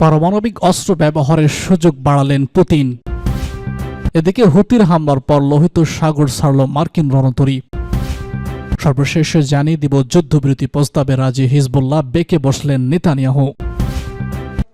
পারমাণবিক অস্ত্র ব্যবহারের সুযোগ বাড়ালেন পুতিন। এদিকে হুতির হামলার পর লোহিত সাগর ছাড়ল মার্কিন রণতরী। সর্বশেষে জানিয়ে দিব যুদ্ধবিরতি প্রস্তাবে রাজি হিজবুল্লাহ, বেঁকে বসলেন নেতানিয়াহু।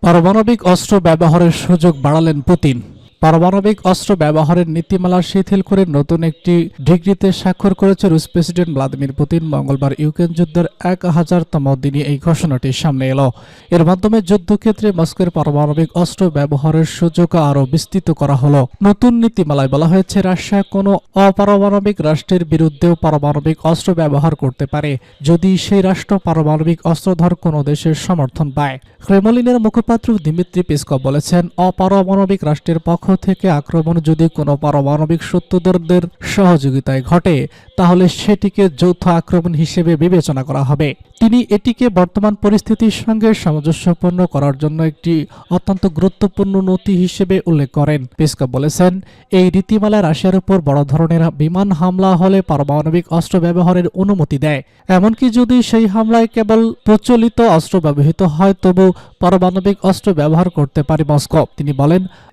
পারমাণবিক অস্ত্র ব্যবহারের সুযোগ বাড়ালেন পুতিন। পারমাণবিক অস্ত্র ব্যবহারের নীতিমালা শিথিল করে নতুন একটি ডিক্রিতে স্বাক্ষর করেছে রুশ প্রেসিডেন্ট ভ্লাদিমির পুতিন। মঙ্গলবার ইউক্রেন যুদ্ধের 1000তম দিনে এই ঘোষণাটি সামনে এলো। এর মাধ্যমে যুদ্ধক্ষেত্রে মস্কোর পারমাণবিক অস্ত্র ব্যবহারের সুযোগ আরও বিস্তৃত করা হলো। নতুন নীতিমালায় বলা হয়েছে, রাশিয়া কোনো অপারমাণবিক রাষ্ট্রের বিরুদ্ধেও পারমাণবিক অস্ত্র ব্যবহার করতে পারে যদি সেই রাষ্ট্র পারমাণবিক অস্ত্রধর কোনো দেশের সমর্থন পায়। ক্রেমলিনের মুখপাত্র দিমিত্রি পেসকভ বলেছেন, অপারমাণবিক রাষ্ট্রের পক্ষ থেকে আক্রমণ যদি কোনো পারমাণবিক শত্রুদের সহযোগিতায় ঘটে তাহলে সেটিকে যৌথ আক্রমণ হিসেবে বিবেচনা করা হবে। তিনি এটিকে বর্তমান পরিস্থিতির সঙ্গে সামঞ্জস্যপূর্ণ করার জন্য একটি অত্যন্ত গুরুত্বপূর্ণ নথি হিসেবে উল্লেখ করেন। পেসকভ বলেছেন, এই নীতিমালা রাশিয়ার উপর বড় ধরনের বিমান হামলা হলে পারমাণবিক অস্ত্র ব্যবহারের অনুমতি দেয়। এমনকি যদি সেই হামলায় কেবল প্রচলিত অস্ত্র ব্যবহৃত হয় তবু পারমাণবিক অস্ত্র ব্যবহার করতে পারে মস্কো।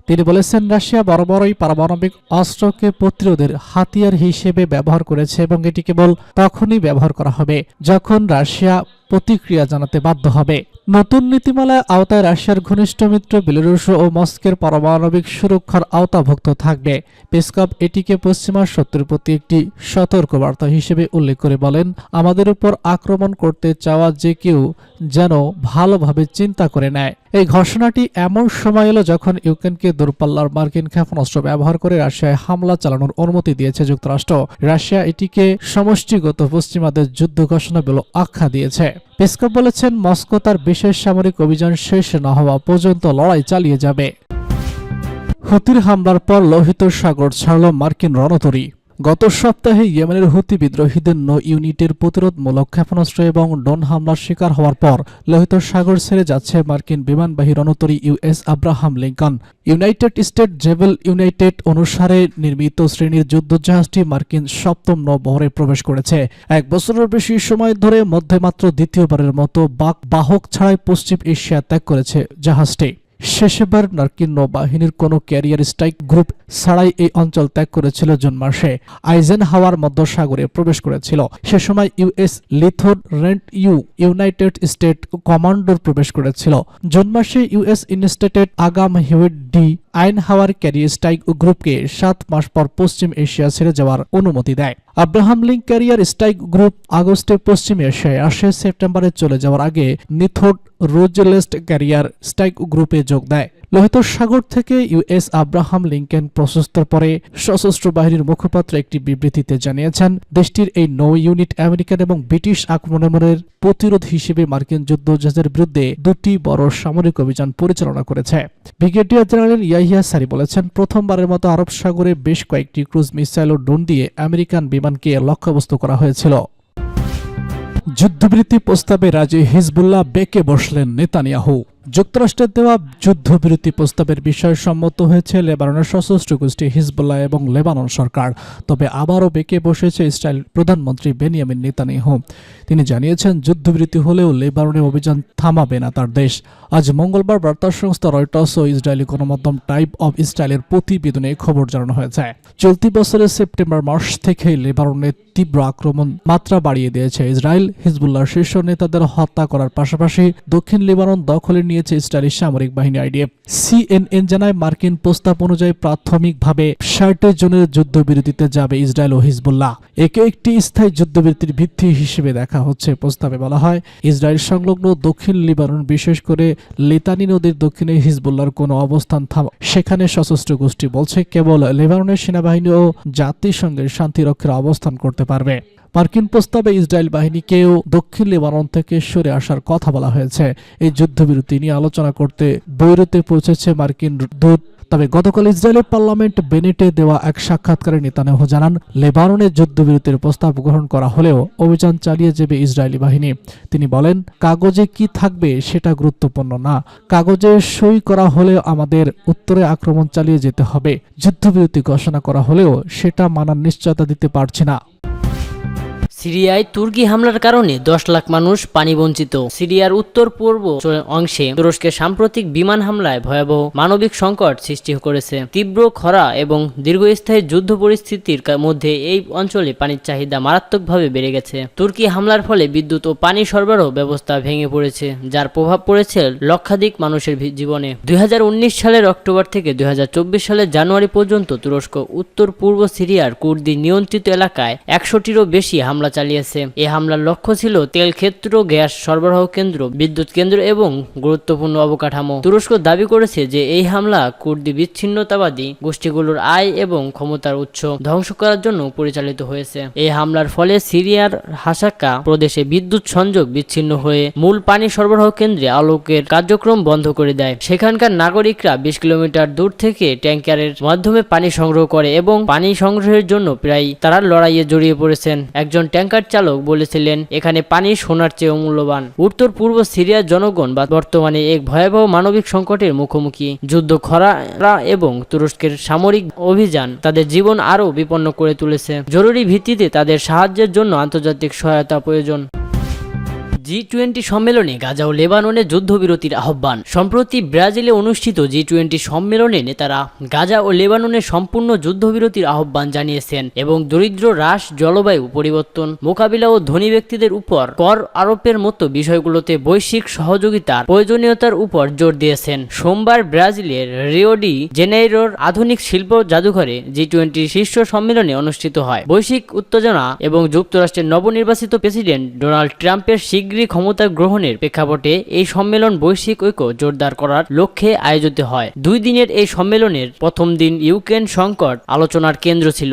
তিনি বলেছেন, রাশিয়া বরাবরই পারমাণবিক অস্ত্রকে প্রতিরোধের হাতিয়ার হিসেবে ব্যবহার করেছে এবং এটি কেবল তখনই ব্যবহার করা হবে যখন রাশিয়া প্রতিক্রিয়া জানাতে বাধ্য হবে। নতুন নীতিমালার আওতায় রাশিয়ার ঘনিষ্ঠ মিত্র বেলারুশ ও মস্কোর পারমাণবিক সুরক্ষার আওতাভুক্ত থাকবে। পেসকভ এটিকে পশ্চিমা শত্রুর প্রতি একটি সতর্কবার্তা হিসেবে উল্লেখ করে বলেন, আমাদের উপর আক্রমণ করতে চাওয়া যে কেউ যেন ভালোভাবে চিন্তা করে নেয়। এই ঘোষণাটি এমন সময় এলো যখন ইউক্রেনকে দূরপাল্লার মার্কিন ক্ষেপণাস্ত্র ব্যবহার করে রাশিয়ায় হামলা চালানোর অনুমতি দিয়েছে যুক্তরাষ্ট্র। রাশিয়া এটিকে সমষ্টিগত পশ্চিমাদের যুদ্ধ ঘোষণা বলে আখ্যা দিয়েছে। পেসকভ বলেছেন, মস্কো তার বিশেষ সামরিক অভিযান শেষ না হওয়া পর্যন্ত লড়াই চালিয়ে যাবে। হুতির হামলার পর লোহিত সাগর ছাড়ল মার্কিন রণতরী। গত সপ্তাহে ইয়েমেনের হুতি বিদ্রোহীদের 9 ইউনিটের প্রতিরোধমূলক ক্ষেপণাস্ত্র এবং ড্রোন হামলার শিকার হওয়ার পর লোহিত সাগর ছেড়ে যাচ্ছে মার্কিন বিমানবাহী রণতরী US Abraham Lincoln. United State জেভেল ইউনাইটেড অনুসারে নির্মিত শ্রেণীর যুদ্ধজাহাজটি মার্কিন 7ম নৌবহরে প্রবেশ করেছে। 1 বছরের বেশি সময় ধরে মধ্যে মাত্র দ্বিতীয়বারের মতো বাহক ছাড়াই পশ্চিম এশিয়া ত্যাগ করেছে জাহাজটি। শেষবার মার্কিন নৌবাহিনীর কোনো ক্যারিয়ার স্ট্রাইক গ্রুপ ছাড়াই এই অঞ্চল ত্যাগ করেছিল জুন মাসে। আইজেনহাওয়ার মধ্যসাগরে প্রবেশ করেছিল। সে সময় ইউএস লিথোরেন্ট ইউনাইটেড স্টেট কমান্ডোর প্রবেশ করেছিল। জুন মাসে ইউএস ইনস্টেটেড আগাম হিউয়েট ডি আইনহাওয়ার ক্যারিয়ার স্ট্রাইক গ্রুপকে 7 মাস পর পশ্চিম এশিয়া ছেড়ে যাওয়ার অনুমতি দেয়। Abraham link career strike group আগস্টে পশ্চিম এশিয়ায় আসে। সেপ্টেম্বরে চলে যাওয়ার আগে নিথোড রোজেলেস্ট ক্যারিয়ার স্ট্রাইক গ্রুপে যোগ দেয়। লোহিত সাগর থেকে ইউএস আব্রাহাম লিঙ্কন প্রশস্তের পরে সশস্ত্র বাহিনীর মুখপাত্র একটি বিবৃতিতে জানিয়েছেন, দেশটির এই 9 ইউনিট আমেরিকান এবং ব্রিটিশ আক্রমণের প্রতিরোধ হিসেবে মার্কিন যুদ্ধজাহাজের বিরুদ্ধে 2টি বড় সামরিক অভিযান পরিচালনা করেছে। ব্রিগেডিয়ার জেনারেল ইয়াহিয়া সারি বলেছেন, প্রথমবারের মতো আরব সাগরে বেশ কয়েকটি ক্রুজ মিসাইল ও ড্রোন দিয়ে আমেরিকান বিমানকে লক্ষ্যবস্তু করা হয়েছিল। যুদ্ধবিরতি প্রস্তাবে রাজি হিজবুল্লাহ, বেঁকে বসলেন নেতানিয়াহু। যুক্তরাষ্ট্রের দেওয়া যুদ্ধবিরতি প্রস্তাবের বিষয়ে সম্মত হয়েছে লেবাননের সশস্ত্র গোষ্ঠী হিজবুল্লাহ এবং লেবানন সরকার। তবে আবারও বেঁকে বসেছে ইসরায়েল প্রধানমন্ত্রী বেনিয়ামিন নেতানিয়াহু। তিনি জানিয়েছেন, যুদ্ধবিরতি হলেও লেবাননের অভিযান থামাবে না তার দেশ। আজ মঙ্গলবার বার্তা সংস্থা রয়টার্স ও ইসরায়েলি গণমাধ্যম টাইপ অব ইসরায়েলের প্রতিবেদনে খবর জানানো হয়েছে, চলতি বছরের সেপ্টেম্বর মাস থেকেই লেবাননের তীব্র আক্রমণ মাত্রা বাড়িয়ে দিয়েছে ইসরায়েল। হিজবুল্লাহর শীর্ষ নেতাদের হত্যা করার পাশাপাশি দক্ষিণ লেবানন দখলে নিয়েছে ইসরায়েলি সামরিক বাহিনী আইডিএফ। সিএনএন জানায়, মার্কিন প্রস্তাব অনুযায়ী প্রাথমিকভাবে 60 জনের যুদ্ধবিরতিতে যাবে ইসরায়েল ও হিজবুল্লাহ। একে একটি স্থায়ী যুদ্ধবিরতির ভিত্তি হিসেবে দেখা হচ্ছে। প্রস্তাবে বলা হয়, ইসরায়েল সংলগ্ন দক্ষিণ লেবানন, বিশেষ করে লিতানি নদীর দক্ষিণে হিজবুল্লাহর কোনো অবস্থান সেখানে সশস্ত্র গোষ্ঠী বলছে কেবল লেবাননের সেনাবাহিনী ও জাতিসংঘের শান্তিরক্ষীরা অবস্থান করতে পারবে। মার্কিন প্রস্তাবে ইসরায়েল বাহিনীকেও দক্ষিণ লেবানন থেকে সরে আসার কথা বলা হয়েছে। এই যুদ্ধবিরতি নিয়ে আলোচনা করতে বৈরুতে পৌঁছেছে মার্কিন দূত। তবে গতকাল ইসরায়েলের পার্লামেন্ট বেনেটে দেওয়া এক সাক্ষাৎকারে নেতানিয়াহু জানান, লেবাননের যুদ্ধবিরতির প্রস্তাব গ্রহণ করা হলেও অভিযান চালিয়ে যাবে ইসরায়েলি বাহিনী। তিনি বলেন, কাগজে কি থাকবে সেটা গুরুত্বপূর্ণ না, কাগজে সই করা হলেও আমাদের উত্তরে আক্রমণ চালিয়ে যেতে হবে। যুদ্ধবিরতি ঘোষণা করা হলেও সেটা মানার নিশ্চয়তা দিতে পারছি না। সিরিয়ায় তুর্কি হামলার কারণে 10 লাখ মানুষ পানি বঞ্চিত। সিরিয়ার উত্তর পূর্ব অংশে তুরস্কের সাম্প্রতিক বিমান হামলায় ভয়াবহ মানবিক সংকট সৃষ্টি করেছে। তীব্র খরা এবং দীর্ঘস্থায়ী যুদ্ধ পরিস্থিতির মধ্যে এই অঞ্চলে পানির চাহিদা মারাত্মকভাবে বেড়ে গেছে। তুর্কি হামলার ফলে বিদ্যুৎ ও পানি সরবরাহ ব্যবস্থা ভেঙে পড়েছে, যার প্রভাব পড়েছে লক্ষাধিক মানুষের জীবনে। 2019 সালের অক্টোবর থেকে 2024 সালের জানুয়ারি পর্যন্ত তুরস্ক উত্তর পূর্ব সিরিয়ার কুর্দি নিয়ন্ত্রিত এলাকায় 100টিরও বেশি হামলা চালিয়েছে। এই হামলার লক্ষ্য ছিল তেল ক্ষেত্র, গ্যাস সরবরাহ কেন্দ্র, বিদ্যুৎ কেন্দ্র এবং গুরুত্বপূর্ণ অবকাঠামো। তুরস্ক দাবি করেছে যে এই হামলা কুর্দি বিচ্ছিন্নতাবাদী গোষ্ঠীগুলোর আয় এবং ক্ষমতার উৎস ধ্বংস করার জন্য পরিচালিত হয়েছে। এই হামলার ফলে সিরিয়ার হাসাকা প্রদেশে বিদ্যুৎ সংযোগ বিচ্ছিন্ন হয়ে মূল পানি সরবরাহ কেন্দ্রে আলোকের কার্যক্রম বন্ধ করে দেয়। সেখানকার নাগরিকরা 20 কিলোমিটার দূর থেকে ট্যাঙ্কারের মাধ্যমে পানি সংগ্রহ করে এবং পানি সংগ্রহের জন্য প্রায় তারা লড়াইয়ে জড়িয়ে পড়েছেন। একজন ট্যাঙ্কার চালক বলেছিলেন, এখানে পানি সোনার চেয়ে মূল্যবান। উত্তর পূর্ব সিরিয়ার জনগণ বর্তমানে এক ভয়াবহ মানবিক সংকটের মুখোমুখি। যুদ্ধ, খরা এবং তুরস্কের সামরিক অভিযান তাদের জীবন আরও বিপন্ন করে তুলেছে। জরুরি ভিত্তিতে তাদের সাহায্যের জন্য আন্তর্জাতিক সহায়তা প্রয়োজন। G20 সম্মেলনে গাজা ও লেবাননে যুদ্ধবিরতির আহ্বান। সম্প্রতি ব্রাজিলে অনুষ্ঠিত G20 সম্মেলনে নেতারা গাজা ও লেবাননে সম্পূর্ণ যুদ্ধবিরতির আহ্বান জানিয়েছেন এবং দরিদ্র হ্রাস, জলবায়ু পরিবর্তন মোকাবিলা ও ধনী ব্যক্তিদের উপর কর আরোপের মতো বিষয়গুলোতে বৈশ্বিক সহযোগিতার প্রয়োজনীয়তার উপর জোর দিয়েছেন। সোমবার ব্রাজিলের রিও ডি জেনেইরোর আধুনিক শিল্প জাদুঘরে G20 শীর্ষ সম্মেলনে অনুষ্ঠিত হয়। বৈশ্বিক উত্তেজনা এবং যুক্তরাষ্ট্রের নবনির্বাচিত প্রেসিডেন্ট ডোনাল্ড ট্রাম্পের শীঘ্র ক্ষমতা গ্রহণের প্রেক্ষাপটে এই সম্মেলন বৈশ্বিক ঐক্য জোরদার করার লক্ষ্যে আয়োজিত হয়। 2 দিনের এই সম্মেলনের প্রথম দিন ইউক্রেন সংকট আলোচনার কেন্দ্র ছিল।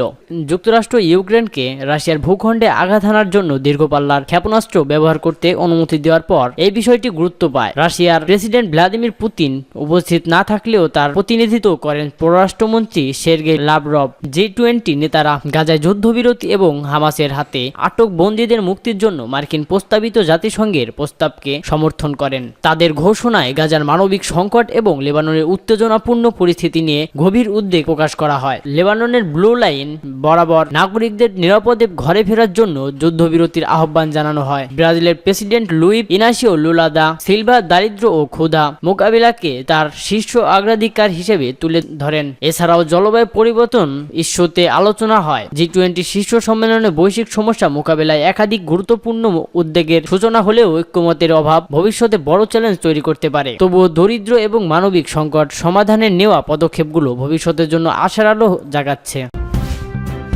যুক্তরাষ্ট্র ইউক্রেনকে রাশিয়ার ভূখণ্ডে আঘাত হানার জন্য দীর্ঘপাল্লার ক্ষেপণাস্ত্র ব্যবহার করতে অনুমতি দেওয়ার পর এই বিষয়টি গুরুত্ব পায়। রাশিয়ার প্রেসিডেন্ট ভ্লাদিমির পুতিন উপস্থিত না থাকলেও তার প্রতিনিধিত্ব করেন পররাষ্ট্রমন্ত্রী সের্গেই লাভরভ। G20 নেতারা গাজায় যুদ্ধবিরতি এবং হামাসের হাতে আটক বন্দীদের মুক্তির জন্য মার্কিন প্রস্তাবিত জাতিসংঘের প্রস্তাবকে সমর্থন করেন। তাদের ঘোষণায় গাজার মানবিক সংকট এবং লেবাননের উত্তেজনাপূর্ণ পরিস্থিতি নিয়ে গভীর উদ্বেগ প্রকাশ করা হয়। লেবাননের ব্লু লাইন বরাবর নাগরিকদের নিরাপদে ঘরে ফেরার জন্য যুদ্ধবিরতির আহ্বান জানানো হয়। ব্রাজিলের president Luis Inacio Lula da Silva দারিদ্র ও ক্ষুধা মোকাবিলাকে তার শীর্ষ অগ্রাধিকার হিসেবে তুলে ধরেন। এছাড়াও জলবায়ু পরিবর্তন ইস্যুতে আলোচনা হয়। G20 শীর্ষ সম্মেলনে বৈশ্বিক সমস্যা মোকাবিলায় একাধিক গুরুত্বপূর্ণ উদ্বেগের সূচনা হলেও ঐক্যমতের অভাব ভবিষ্যতে বড় চ্যালেঞ্জ তৈরি করতে পারে। তবুও দরিদ্র এবং মানবিক সংকট সমাধানের নেওয়া পদক্ষেপগুলো ভবিষ্যতের জন্য আশার আলো জাগাচ্ছে।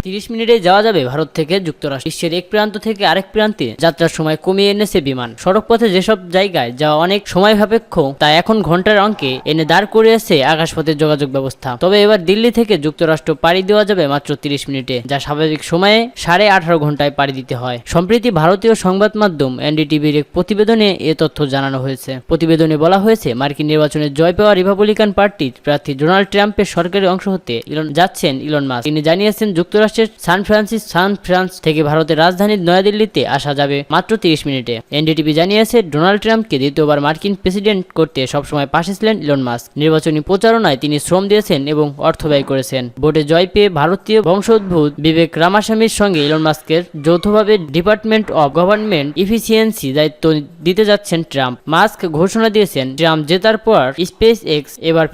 30 মিনিটে যাওয়া যাবে ভারত থেকে যুক্তরাষ্ট্র। বিশ্বের এক প্রান্ত থেকে আরেক প্রান্তে যাত্রার সময় কমিয়ে এনেছে বিমান। সড়কপথে যেসব জায়গায় যাওয়া অনেক সময় সাপেক্ষ তা এখন ঘন্টার অঙ্কে এনে দাঁড় করিয়েছে আকাশপথের যোগাযোগ ব্যবস্থা। তবে এবার দিল্লি থেকে যুক্তরাষ্ট্র পাড়ি দেওয়া যাবে মাত্র 30 মিনিটে, যা স্বাভাবিক সময়ে 18.5 ঘন্টায় পাড়ি দিতে হয়। সম্প্রতি ভারতীয় সংবাদ মাধ্যম NDTVর এক প্রতিবেদনে এ তথ্য জানানো হয়েছে। প্রতিবেদনে বলা হয়েছে, মার্কিন নির্বাচনে জয় পাওয়া রিপাবলিকান পার্টির প্রার্থী ডোনাল্ড ট্রাম্পের সরকারি অংশ হতে যাচ্ছেন ইলন মাস্ক। তিনি জানিয়েছেন, যুক্তরাষ্ট্রের সান ফ্রান্স থেকে ভারতের রাজধানী নয়াদিল্লিতে আসা যাবে মাত্র 30 মিনিটে। NDTV জানিয়েছে, ডোনাল্ড ট্রাম্পকে দ্বিতীয়বার মার্কিন প্রেসিডেন্ট করতে সবসময় পাশে ছিলেন ইলন মাস্ক। নির্বাচনী প্রচারণায় তিনি শ্রম দিয়েছেন এবং অর্থ ব্যয় করেছেন। ভোটে জয় পেয়ে ভারতীয় বংশোদ্ভূত বিবেক রামাস্বামীর সঙ্গে ইলন মাস্কের যৌথভাবে ডিপার্টমেন্ট অব গভর্নমেন্ট ইফিসিয়েন্সি দায়িত্ব দিতে যাচ্ছেন ট্রাম্প। মাস্ক ঘোষণা দিয়েছেন, ট্রাম্প জেতার পর স্পেস এক্স এবার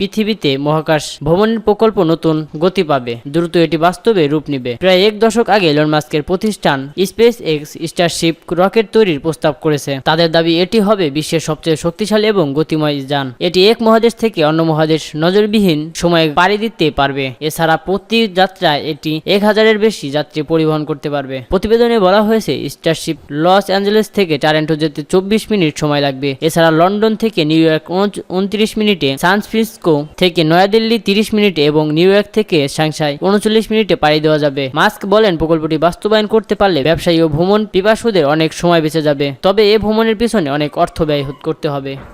পৃথিবীতে মহাকাশ ভ্রমণের প্রকল্প নতুন গতি পাবে। দ্রুত এটি বাস্তবে রূপ নেবে। প্রায় 1 দশক আগে ইলন মাস্কের প্রতিষ্ঠান স্পেস এক্স স্টারশিপ রকেট তৈরির প্রস্তাব করেছে। তাদের দাবি এটি হবে বিশ্বের সবচেয়ে শক্তিশালী এবং গতিময় যান। এটি এক মহাদেশ থেকে অন্য মহাদেশ নজরবিহীন সময়ে পাড়ি দিতে পারবে। এছাড়া প্রতি যাত্রায় এটি 1000-এর বেশি যাত্রী পরিবহন করতে পারবে। প্রতিবেদনে বলা হয়েছে, স্টারশিপ লস অ্যাঞ্জেলেস থেকে টরন্টো যেতে 24 মিনিট সময় লাগবে। এছাড়া লন্ডন থেকে নিউ ইয়র্ক 29 মিনিটে, সান ফ্রান্সিসকো থেকে নয়াদিল্লি 30 মিনিটে এবং নিউ ইয়র্ক থেকে সাংহাই 39 মিনিটে পাড়ি দেওয়া যাবে। মাস্ক বলেন, প্রকল্পটি বাস্তবায়ন করতে পারলে ব্যবসায়ী ও ভ্রমণ পিপাসুদের অনেক সময় বেঁচে যাবে। তবে এ ভ্রমণের পিছনে অনেক অর্থ ব্যয় করতে হবে।